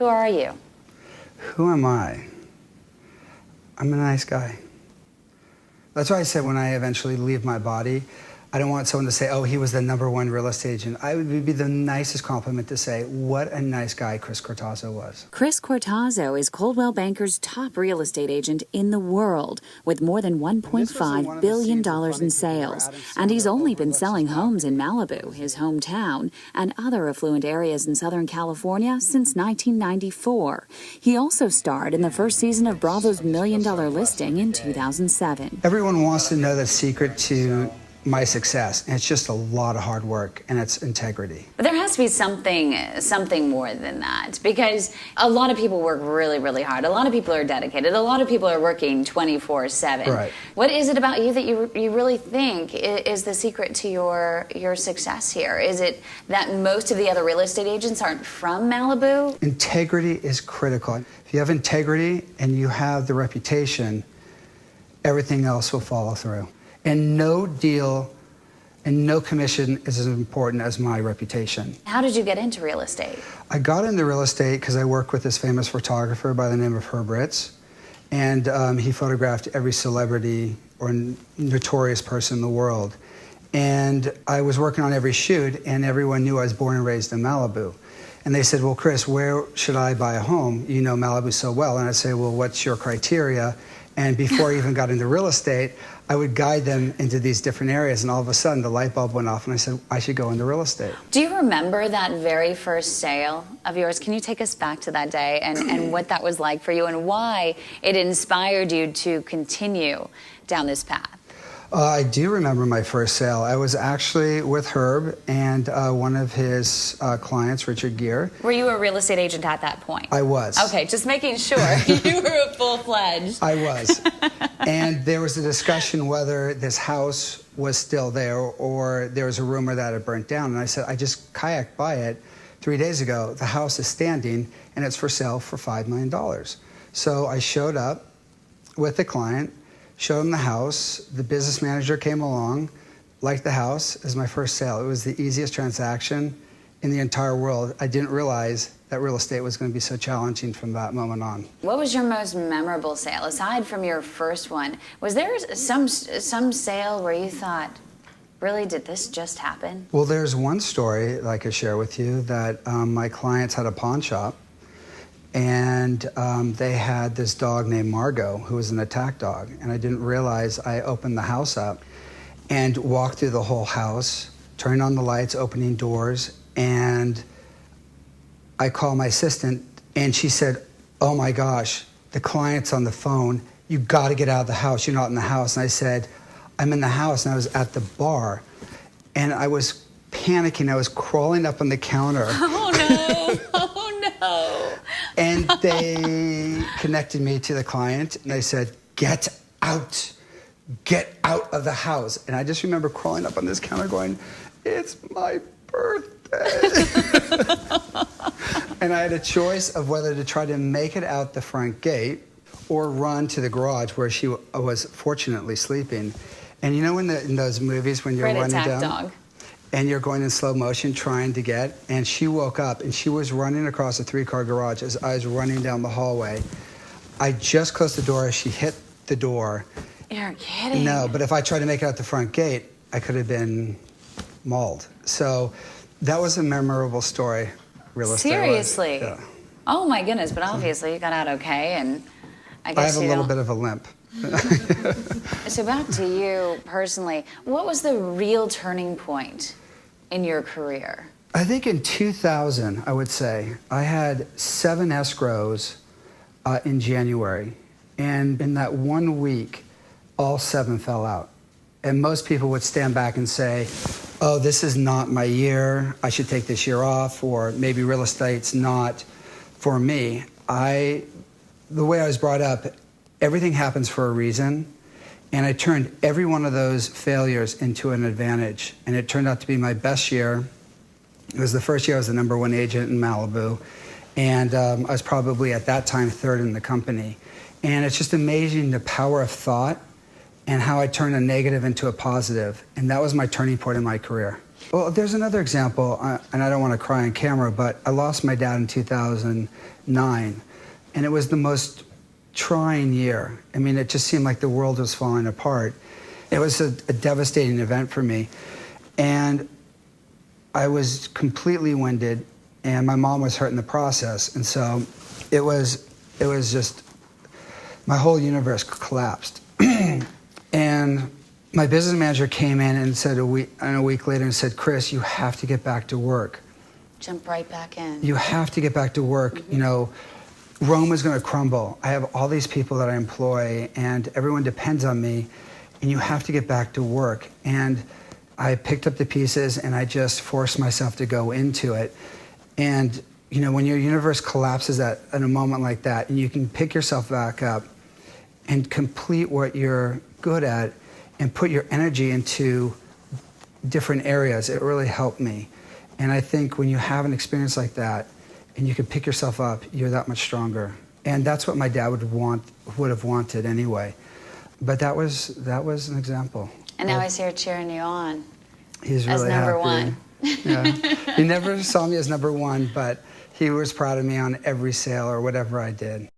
Who are you? Who am I? I'm a nice guy. That's why I said when I eventually leave my body, I don't want someone to say, oh, he was the #1 real estate agent. I would be the nicest compliment to say, what a nice guy Chris Cortazzo was. Chris Cortazzo is Coldwell Banker's top real estate agent in the world, with more than $1.5 billion in sales. And he's only been selling homes in Malibu, his hometown, and other affluent areas in Southern California since 1994. He also starred in the first season of Bravo's $1 Million Listing in 2007. Everyone wants to know the secret to my success, and it's just a lot of hard work, and it's integrity. But there has to be something more than that, because a lot of people work really, really hard. A lot of people are dedicated. A lot of people are working 24/7. Right. What is it about you that you really think is the secret to your success here? Is it that most of the other real estate agents aren't from Malibu? Integrity is critical. If you have integrity and you have the reputation, everything else will follow through. And no deal and no commission is as important as my reputation. How did you get into real estate? I got into real estate because I worked with this famous photographer by the name of Herb Ritz. And he photographed every celebrity or notorious person in the world. And I was working on every shoot, and everyone knew I was born and raised in Malibu. And they said, well, Chris, where should I buy a home? You know Malibu so well. And I'd say, well, what's your criteria? And before I even got into real estate, I would guide them into these different areas, and all of a sudden the light bulb went off and I said, I should go into real estate. Do you remember that very first sale of yours? Can you take us back to that day and what that was like for you and why it inspired you to continue down this path? I do remember my first sale. I was actually with Herb and one of his clients, Richard Gere. Were you a real estate agent at that point? I was. Okay, just making sure. You were a full-fledged. I was. And there was a discussion whether this house was still there or there was a rumor that it burnt down. And I said, I just kayaked by it 3 days ago. The house is standing and it's for sale for $5 million. So I showed up with the client, showed him the house. The business manager came along, liked the house. It was my first sale. It was the easiest transaction in the entire world. I didn't realize that real estate was going to be so challenging from that moment on. What was your most memorable sale, aside from your first one? Was there some sale where you thought, really, did this just happen? Well, there's one story that I could share with you that my clients had a pawn shop, and they had this dog named Margot, who was an attack dog. And I didn't realize I opened the house up and walked through the whole house, turning on the lights, opening doors, and I called my assistant, and she said, oh my gosh, the client's on the phone. You got to get out of the house. You're not in the house. And I said, I'm in the house, and I was at the bar. And I was panicking. I was crawling up on the counter. Oh, no. Oh, no. And they connected me to the client, and they said, get out of the house. And I just remember crawling up on this counter going, it's my birthday. And I had a choice of whether to try to make it out the front gate or run to the garage where she was fortunately sleeping. And you know in those movies when you're running down dog. And you're going in slow motion trying to get, and she woke up and she was running across a 3-car garage as I was running down the hallway. I just closed the door as she hit the door. You're kidding. No, but if I tried to make it out the front gate, I could have been mauled. So that was a memorable story, real estate. Seriously? Yeah. Oh my goodness, but obviously you got out okay, and I guess I have a little bit of a limp. So back to you personally, what was the real turning point in your career? I think in 2000, I would say, I had 7 escrows in January. And in that 1 week, all 7 fell out. And most people would stand back and say, oh, this is not my year. I should take this year off, or maybe real estate's not for me. The way I was brought up, everything happens for a reason. And I turned every one of those failures into an advantage. And it turned out to be my best year. It was the first year I was the #1 agent in Malibu. And I was probably at that time 3rd in the company. And it's just amazing the power of thought and how I turned a negative into a positive. And that was my turning point in my career. Well, there's another example, and I don't want to cry on camera, but I lost my dad in 2009, and it was the most trying year. I mean, it just seemed like the world was falling apart. It was a devastating event for me, and I was completely winded, and my mom was hurt in the process, and so it was just, my whole universe collapsed. And my business manager came in and said a week later and said, Chris, you have to get back to work. Jump right back in. You have to get back to work. You know, Rome is going to crumble. I have all these people that I employ, and everyone depends on me, and you have to get back to work. And I picked up the pieces, and I just forced myself to go into it. And, you know, when your universe collapses at a moment like that, and you can pick yourself back up and complete what you're good at and put your energy into different areas, it really helped me. And I think when you have an experience like that and you can pick yourself up, you're that much stronger. And that's what my dad would have wanted anyway. But that was an example. And now he's here cheering you on. He's really as number happy. One. Yeah. He never saw me as number one, but he was proud of me on every sale or whatever I did.